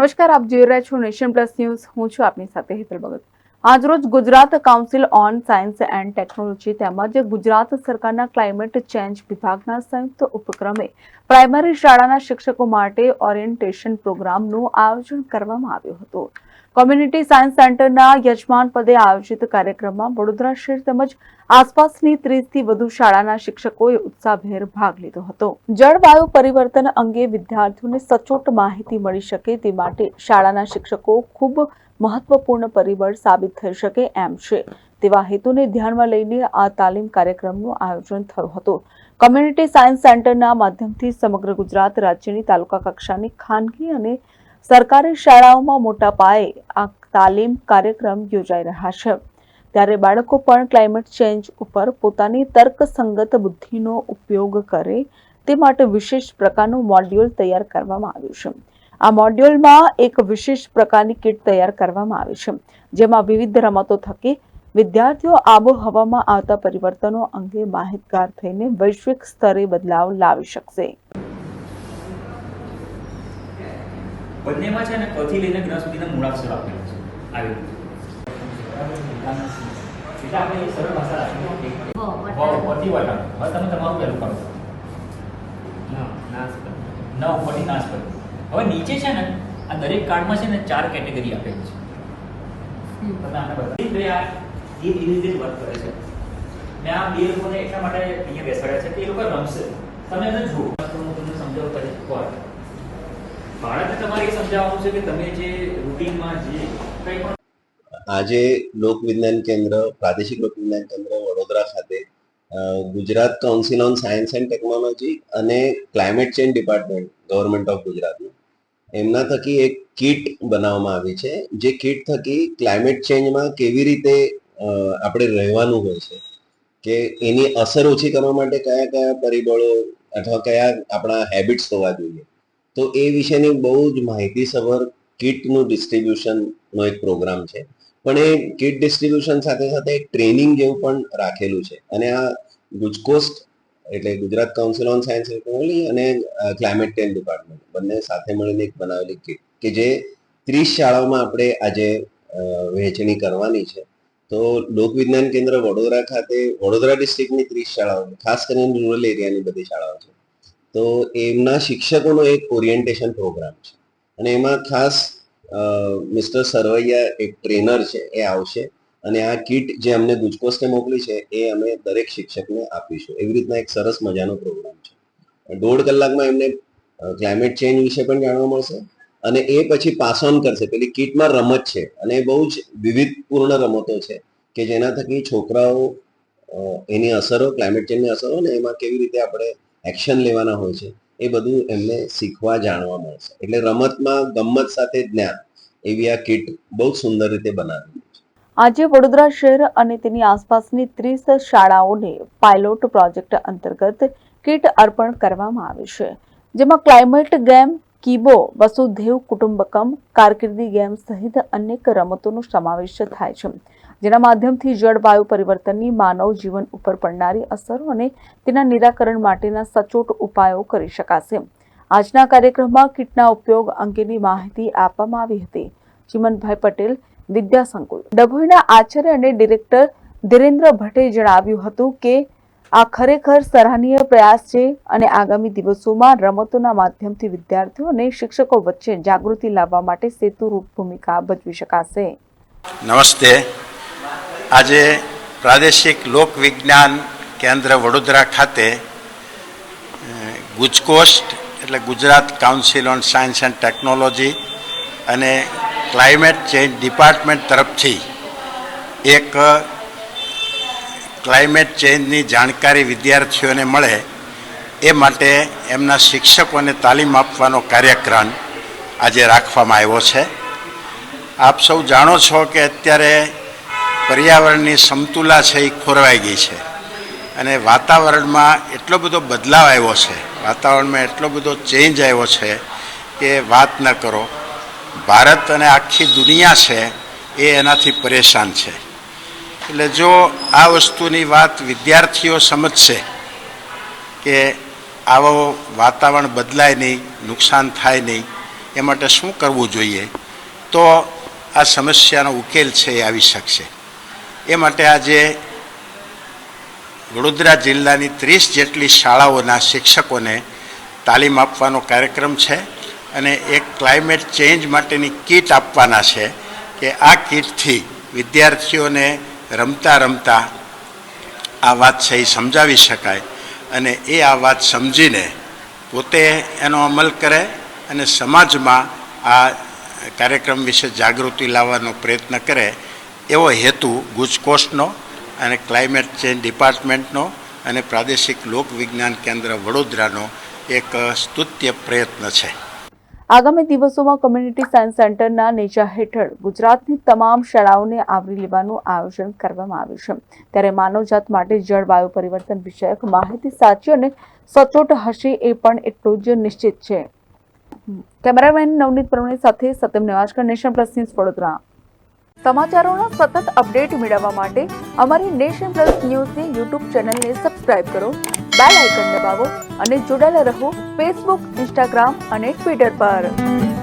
નમસ્કાર, આપ જોઈ રહ્યા છો નેશન પ્લસ ન્યૂઝ. હું છું આપની સાથે હેતલ ભગત. આજરોજ Gujarat council on science and technology તેમજ ગુજરાત સરકારના ક્લાઇમેટ ચેન્જ વિભાગના સંયુક્ત ઉપક્રમે પ્રાઇમરી શાળાના શિક્ષકો માટે ઓરિએન્ટેશન પ્રોગ્રામનું આયોજન કરવામાં આવ્યું હતું. કોમ્યુનિટી સાયન્સ સેન્ટરના યજમાન પદે આયોજિત કાર્યક્રમમાં વડોદરા શહેર તેમજ આસપાસની 30થી વધુ શાળાના શિક્ષકોએ ઉત્સાહભેર ભાગ લીધો હતો. જળવાયુ પરિવર્તન અંગે વિદ્યાર્થીઓને સચોટ માહિતી મળી શકે તે માટે શાળાના શિક્ષકો ખૂબ મહત્વપૂર્ણ પરિબળ સાબિત થઈ શકે એમ છે તેવા હેતુને ધ્યાનમાં લઈને આ તાલીમ કાર્યક્રમનું આયોજન થયું હતું. કોમ્યુનિટી સાયન્સ સેન્ટરના માધ્યમથી સમગ્ર ગુજરાત રાજ્યની તાલુકા કક્ષાની ખાનગી અને સરકારી શાળાઓમાં મોટા પાયે આ તાલીમ કાર્યક્રમ યોજાઈ રહ્યા છે. ત્યારે બાળકો પણ ક્લાઇમેટ ચેન્જ ઉપર પોતાની તર્કસંગત બુદ્ધિનો ઉપયોગ કરે તે માટે વિશેષ પ્રકારનું મોડ્યુલ તૈયાર કરવામાં આવ્યું છે. આ મોડ્યુલમાં એક વિશેષ પ્રકારની કિટ તૈયાર કરવામાં આવી છે, જેમાં વિવિધ રમતો થકી વિદ્યાર્થીઓ આબોહવામાં આવતા પરિવર્તનો અંગે માહિતગાર થઈને વૈશ્વિક સ્તરે બદલાવ લાવી શકશે. બંનેમાં છે ને કથી લઈને જ્ઞ સુધીના મૂળાક્ષર આપેલા છે. આવી રીતે આપણે સરળ ભાષા રાખીએ ઉપરથી વટાણ. હવે તમે તમારું પહેલું કરો. ન ઉપરથી નાશ કરો. હવે નીચે છે ને આ દરેક કાર્ડમાં છે ને 4 કેટેગરી આપેલી છે. તમે આને બતાવી આ એ રીતે જ વર્ક કરે છે. મેં આ બે લોકોને એટલા માટે અહીંયા બેસાડ્યા છે કે એ લોકો રમશે. તમે એને જુઓ. હું તમને સમજાવું કરી કોણ બાળકને તમારે એ સમજાવવાનું છે કે તમે જે રૂટીનમાં જે કંઈ પણ આજે લોક વિજ્ઞાન કેન્દ્ર પ્રાદેશિક લોક વિજ્ઞાન કેન્દ્ર વડોદરા ખાતે Gujarat council on science and technology અને climate change department government of ગુજરાતનું એમના થકી એક કીટ બનાવવામાં આવી છે. જે કીટ થકી ક્લાઇમેટ ચેન્જમાં કેવી રીતે આપણે રહેવાનું હોય છે, કે એની અસર ઓછી કરવા માટે કયા કયા પરિબળો અથવા કયા આપણા હેબિટ્સ હોવા જોઈએ, તો એ વિશેની બહુ જ માહિતીસભર કીટનું ડિસ્ટ્રીબ્યુશનનો એક પ્રોગ્રામ છે. પણ એ કીટ ડિસ્ટ્રીબ્યુશન સાથે સાથે એક ટ્રેનિંગ જેવું પણ રાખેલું છે. અને આ ગુજકોસ્ટ એટલે Gujarat council on science and technology અને ક્લાઇમેટ ચેન્જ ડિપાર્ટમેન્ટ બંને સાથે મળીને એક બનાવેલી કીટ કે જે 30 શાળાઓમાં આપણે આજે વહેંચણી કરવાની છે. તો લોક વિજ્ઞાન કેન્દ્ર વડોદરા ખાતે વડોદરા ડિસ્ટ્રિક્ટની 30 શાળાઓ, ખાસ કરીને રૂરલ એરિયાની બધી શાળાઓ છે. તો એમના શિક્ષકોનો એક ઓરિએન્ટેશન પ્રોગ્રામ છે. અને એમાં ખાસ મિસ્ટર સરવૈયા એક ટ્રેનર છે, એ આવશે અને આ કીટ જે અમને ગુજકોસ્ટે મોકલી છે એ અમે દરેક શિક્ષકને આપીશું. એવી રીતના એક સરસ મજાનો પ્રોગ્રામ છે. 1.5 કલાકમાં એમને ક્લાઇમેટ ચેન્જ વિશે પણ જાણવા મળશે અને એ પછી પાસ ઓન કરશે. પેલી કીટમાં રમત છે અને બહુ જ વિવિધપૂર્ણ રમતો છે કે જેના થકી છોકરાઓ એની અસરો, ક્લાઇમેટ ચેન્જની અસરો ને એમાં કેવી રીતે આપણે એક્શન લેવાના હોય છે એ બધું એમને શીખવા જાણવા મળશે. એટલે રમતમાં ગમ્મત સાથે જ્ઞાન એવી આ કીટ બહુ સુંદર રીતે બનાવી છે. આજે વડોદરા શહેર અને તેની આસપાસની 30 શાળાઓને પાયલોટ પ્રોજેક્ટ અંતર્ગત કીટ અર્પણ કરવામાં આવી છે, જેમાં ક્લાઇમેટ ગેમ, કીબો, વસુધૈવ કુટુંબકમ, કારકિર્દી ગેમ સહિત અનેક રમતોનો સમાવેશ થાય છે, જેના માધ્યમથી જળવાયુ પરિવર્તનની માનવ જીવન ઉપર પડનારી અસરો અને તેના નિરાકરણ માટેના સચોટ ઉપાયો કરી શકાશે. આજના કાર્યક્રમમાં કીટના ઉપયોગ અંગેની માહિતી આપવામાં આવી હતી. ચિમનભાઈ પટેલ, વિદ્યા સંકુલ ડભોઈના આચાર્ય અને ડિરેક્ટર ધીરેન્દ્ર ભટ્ટે જણાવ્યું હતું કે આ ખરેખર સરાહનીય પ્રયાસ છે અને આગામી દિવસોમાં રમતોના માધ્યમથી વિદ્યાર્થીઓ અને શિક્ષકો વચ્ચે જાગૃતિ લાવવા માટે સેતુરૂપ ભૂમિકા ભજવી શકાશે. નમસ્તે. આજે પ્રાદેશિક લોક વિજ્ઞાન કેન્દ્ર વડોદરા ખાતે ગુજકોસ્ટ એટલે Gujarat council on science and technology અને ક્લાઇમેટ ચેન્જ ડિપાર્ટમેન્ટ તરફથી એક ક્લાઇમેટ ચેન્જની જાણકારી વિદ્યાર્થીઓને મળે એ માટે એમના શિક્ષકોને તાલીમ આપવાનો કાર્યક્રમ આજે રાખવામાં આવ્યો છે. આપ સૌ જાણો છો કે અત્યારે પર્યાવરણની સમતુલા છે એ ખોરવાઈ ગઈ છે અને વાતાવરણમાં એટલો બધો બદલાવ આવ્યો છે, વાતાવરણમાં એટલો બધો ચેન્જ આવ્યો છે કે વાત ન કરો. ભારત અને આખી દુનિયા છે એ એનાથી પરેશાન છે. એટલે જો આ વસ્તુની વાત વિદ્યાર્થીઓ સમજશે કે આવો વાતાવરણ બદલાય નહીં, નુકસાન થાય નહીં, એ માટે શું કરવું જોઈએ તો આ સમસ્યાનો ઉકેલ છે એ આવી શકશે. એ માટે આજે વડોદરા જિલ્લાની 30 જેટલી શાળાઓના શિક્ષકોને તાલીમ આપવાનો કાર્યક્રમ છે અને એક ક્લાઇમેટ ચેન્જ માટેની કીટ આપવાના છે કે આ કીટથી વિદ્યાર્થીઓને રમતા રમતા આ વાત છે એ સમજાવી શકાય અને એ આ વાત સમજીને પોતે એનો અમલ કરે અને સમાજમાં આ કાર્યક્રમ વિશે જાગૃતિ લાવવાનો પ્રયત્ન કરે એવો હેતુ ગુજકોસ્ટનો અને ક્લાઇમેટ ચેન્જ ડિપાર્ટમેન્ટનો અને પ્રાદેશિક લોક વિજ્ઞાન કેન્દ્ર વડોદરાનો એક સ્તુત્ય પ્રયત્ન છે. આગામી દિવસોમાં કોમ્યુનિટી સાયન્સ સેન્ટરના નેજા હેઠળ ગુજરાતની તમામ શાળાઓને આવરી લેવાનું આયોજન કરવામાં આવ્યું છે. ત્યારે માનવજાત માટે જળવાયુ પરિવર્તન વિષયક માહિતી સાચી અને સચોટ હશે એ પણ એટલું જ નિશ્ચિત છે. કેમેરામેન નવનીત પરમાર સાથે Satyam Nevajkar, Nation Plus News, Vadodara. સમાચારોના સતત અપડેટ મેળવવા માટે અમારી નેશન પ્લસ ન્યૂઝની યુટ્યુબ ચેનલને સબસ્ક્રાઇબ કરો, બેલ આઇકન દબાવો અને જોડાયેલા રહો ફેસબુક, ઇન્સ્ટાગ્રામ અને ટ્વિટર પર.